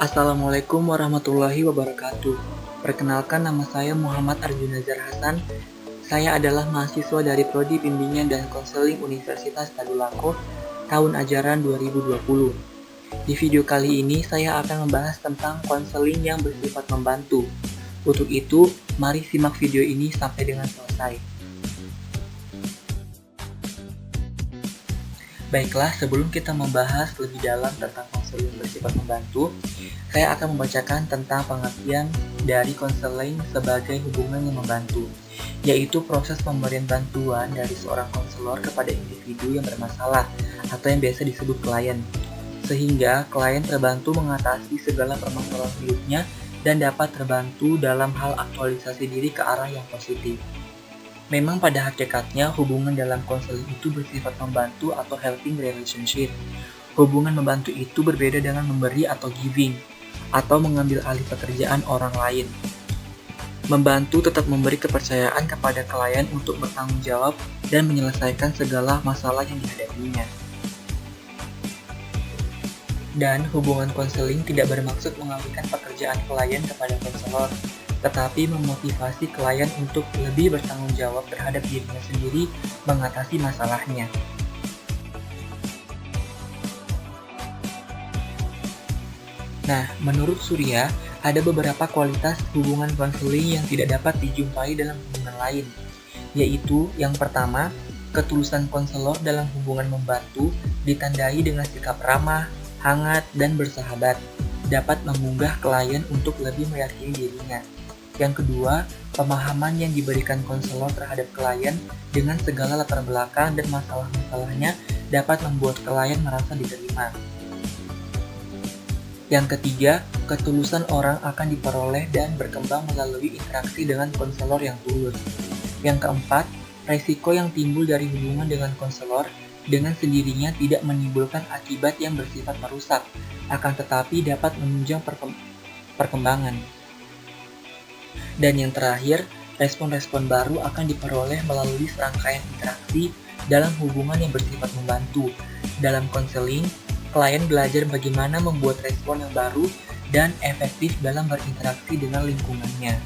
Assalamualaikum warahmatullahi wabarakatuh. Perkenalkan, nama saya Muhammad Arjunazar Hasan. Saya adalah mahasiswa dari Prodi Bimbingan dan Konseling Universitas Tadulako tahun ajaran 2020. Di video kali ini saya akan membahas tentang konseling yang bersifat membantu. Untuk itu, mari simak video ini sampai dengan selesai. Baiklah, sebelum kita membahas lebih dalam tentang konseling bersifat membantu, saya akan membacakan tentang pengertian dari konseling sebagai hubungan yang membantu, yaitu proses pemberian bantuan dari seorang konselor kepada individu yang bermasalah atau yang biasa disebut klien, sehingga klien terbantu mengatasi segala permasalahan hidupnya dan dapat terbantu dalam hal aktualisasi diri ke arah yang positif. Memang pada hakikatnya hubungan dalam konseling itu bersifat membantu atau helping relationship. Hubungan membantu itu berbeda dengan memberi atau giving, atau mengambil alih pekerjaan orang lain. Membantu tetap memberi kepercayaan kepada klien untuk bertanggung jawab dan menyelesaikan segala masalah yang dihadapinya. Dan hubungan konseling tidak bermaksud mengalihkan pekerjaan klien kepada konselor, tetapi memotivasi klien untuk lebih bertanggung jawab terhadap dirinya sendiri mengatasi masalahnya. Nah, menurut Surya, ada beberapa kualitas hubungan konseling yang tidak dapat dijumpai dalam hubungan lain, yaitu yang pertama, ketulusan konselor dalam hubungan membantu ditandai dengan sikap ramah, hangat, dan bersahabat, dapat mengunggah klien untuk lebih meyakini dirinya. Yang kedua, pemahaman yang diberikan konselor terhadap klien dengan segala latar belakang dan masalah-masalahnya dapat membuat klien merasa diterima. Yang ketiga, ketulusan orang akan diperoleh dan berkembang melalui interaksi dengan konselor yang tulus. Yang keempat, resiko yang timbul dari hubungan dengan konselor dengan sendirinya tidak menimbulkan akibat yang bersifat merusak, akan tetapi dapat menunjang perkembangan. Dan yang terakhir, respon-respon baru akan diperoleh melalui serangkaian interaksi dalam hubungan yang bersifat membantu. Dalam konseling, klien belajar bagaimana membuat respon yang baru dan efektif dalam berinteraksi dengan lingkungannya.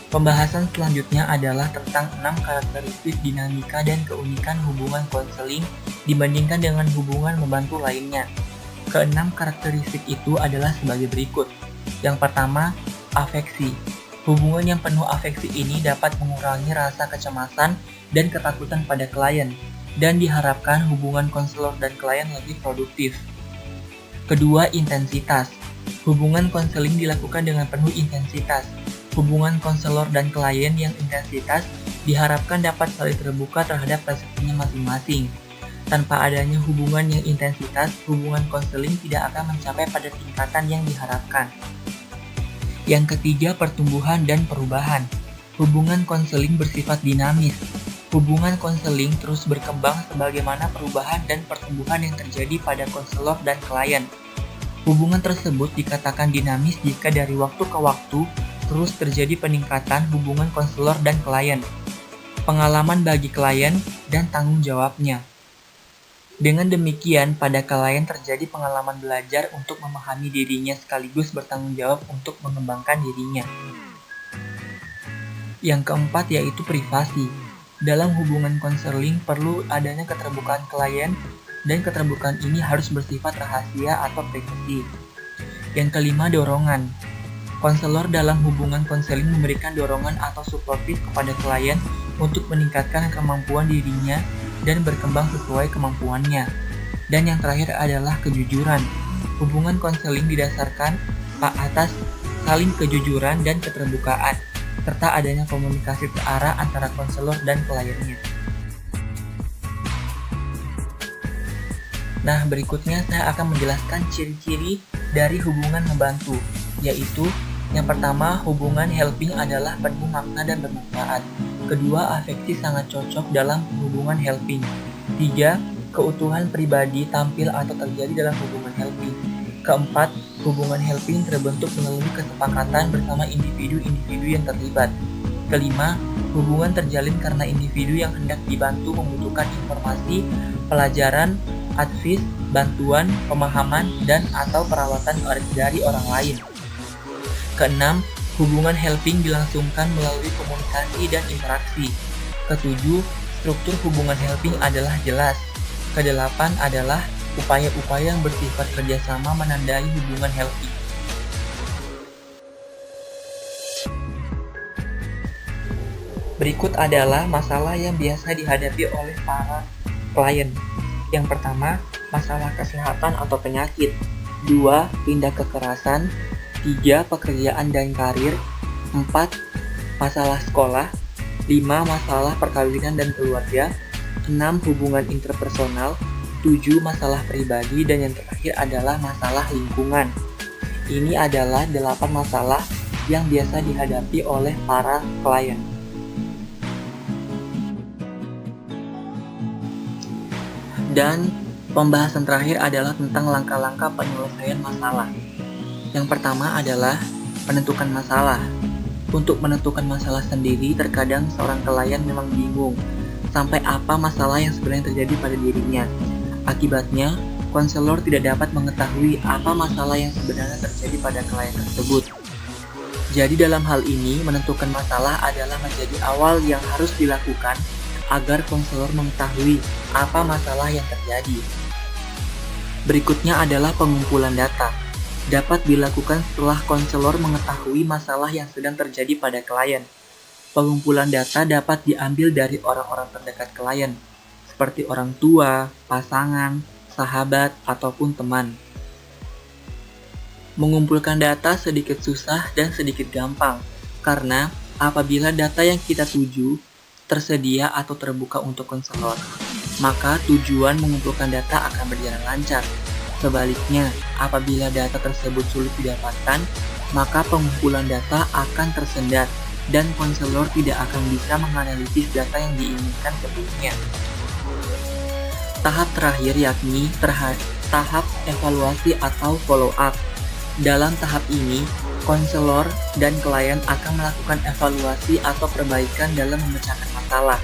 Pembahasan selanjutnya adalah tentang 6 karakteristik dinamika dan keunikan hubungan konseling dibandingkan dengan hubungan membantu lainnya. Keenam karakteristik itu adalah sebagai berikut. Yang pertama, afeksi. Hubungan yang penuh afeksi ini dapat mengurangi rasa kecemasan dan ketakutan pada klien, dan diharapkan hubungan konselor dan klien lebih produktif. Kedua, intensitas. Hubungan konseling dilakukan dengan penuh intensitas. Hubungan konselor dan klien yang intensitas diharapkan dapat saling terbuka terhadap resepsinya masing-masing. Tanpa adanya hubungan yang intensitas, hubungan konseling tidak akan mencapai pada tingkatan yang diharapkan. Yang ketiga, pertumbuhan dan perubahan. Hubungan konseling bersifat dinamis. Hubungan konseling terus berkembang sebagaimana perubahan dan pertumbuhan yang terjadi pada konselor dan klien. Hubungan tersebut dikatakan dinamis jika dari waktu ke waktu terus terjadi peningkatan hubungan konselor dan klien, pengalaman bagi klien, dan tanggung jawabnya. Dengan demikian, pada klien terjadi pengalaman belajar untuk memahami dirinya sekaligus bertanggung jawab untuk mengembangkan dirinya. Yang keempat yaitu privasi. Dalam hubungan konseling perlu adanya keterbukaan klien, dan keterbukaan ini harus bersifat rahasia atau privasi. Yang kelima, dorongan. Konselor dalam hubungan konseling memberikan dorongan atau suportif kepada klien untuk meningkatkan kemampuan dirinya dan berkembang sesuai kemampuannya. Dan yang terakhir adalah kejujuran. Hubungan konseling didasarkan atas saling kejujuran dan keterbukaan, serta adanya komunikasi searah antara konselor dan kliennya. Nah, berikutnya saya akan menjelaskan ciri-ciri dari hubungan membantu, yaitu yang pertama, hubungan helping adalah penuh makna dan bermanfaat. Kedua, afeksi sangat cocok dalam hubungan helping. 3. Keutuhan pribadi tampil atau terjadi dalam hubungan helping. Keempat, hubungan helping terbentuk melalui kesepakatan bersama individu-individu yang terlibat. Kelima, hubungan terjalin karena individu yang hendak dibantu membutuhkan informasi, pelajaran, advice, bantuan, pemahaman, dan atau perawatan dari orang lain. Keenam, hubungan helping dilangsungkan melalui komunikasi dan interaksi. Ketujuh, struktur hubungan helping adalah jelas. Kedelapan adalah upaya-upaya yang bersifat kerjasama menandai hubungan helping. Berikut adalah masalah yang biasa dihadapi oleh para klien. Yang pertama, masalah kesehatan atau penyakit. 2, tindak kekerasan. 3, pekerjaan dan karir. 4, masalah sekolah. 5, masalah perkawinan dan keluarga. 6, hubungan interpersonal. 7, masalah pribadi. Dan yang terakhir adalah masalah lingkungan. Ini adalah 8 masalah yang biasa dihadapi oleh para klien. Dan pembahasan terakhir adalah tentang langkah-langkah penyelesaian masalah. Yang pertama adalah menentukan masalah. Untuk menentukan masalah sendiri, terkadang seorang klien memang bingung sampai apa masalah yang sebenarnya terjadi pada dirinya. Akibatnya, konselor tidak dapat mengetahui apa masalah yang sebenarnya terjadi pada klien tersebut. Jadi dalam hal ini, menentukan masalah adalah menjadi awal yang harus dilakukan agar konselor mengetahui apa masalah yang terjadi. Berikutnya adalah pengumpulan data. Dapat dilakukan setelah konselor mengetahui masalah yang sedang terjadi pada klien. Pengumpulan data dapat diambil dari orang-orang terdekat klien, seperti orang tua, pasangan, sahabat, ataupun teman. Mengumpulkan data sedikit susah dan sedikit gampang, karena apabila data yang kita tuju tersedia atau terbuka untuk konselor, maka tujuan mengumpulkan data akan berjalan lancar. Sebaliknya, apabila data tersebut sulit didapatkan, maka pengumpulan data akan tersendat dan konselor tidak akan bisa menganalisis data yang diinginkan sebelumnya. Tahap terakhir yakni tahap evaluasi atau follow up. Dalam tahap ini, konselor dan klien akan melakukan evaluasi atau perbaikan dalam memecahkan masalah.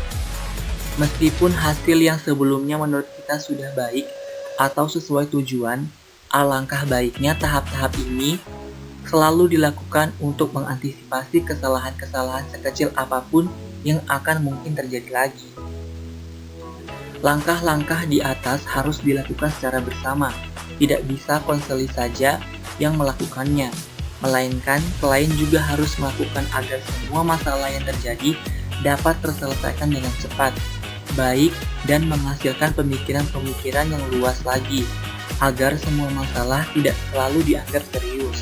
Meskipun hasil yang sebelumnya menurut kita sudah baik atau sesuai tujuan, alangkah baiknya tahap-tahap ini selalu dilakukan untuk mengantisipasi kesalahan-kesalahan sekecil apapun yang akan mungkin terjadi lagi. Langkah-langkah di atas harus dilakukan secara bersama, tidak bisa konseling saja yang melakukannya, melainkan klien juga harus melakukan agar semua masalah yang terjadi dapat terselesaikan dengan cepat, baik, dan menghasilkan pemikiran-pemikiran yang luas lagi, agar semua masalah tidak selalu dianggap serius.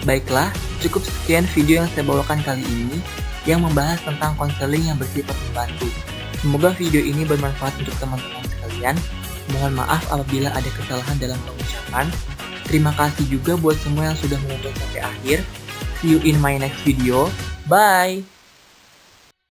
Baiklah, cukup sekian video yang saya bawakan kali ini, yang membahas tentang konseling yang bersifat membantu. Semoga video ini bermanfaat untuk teman-teman sekalian. Mohon maaf apabila ada kesalahan dalam pengucapan. Terima kasih juga buat semua yang sudah menonton sampai akhir. See you in my next video. Bye!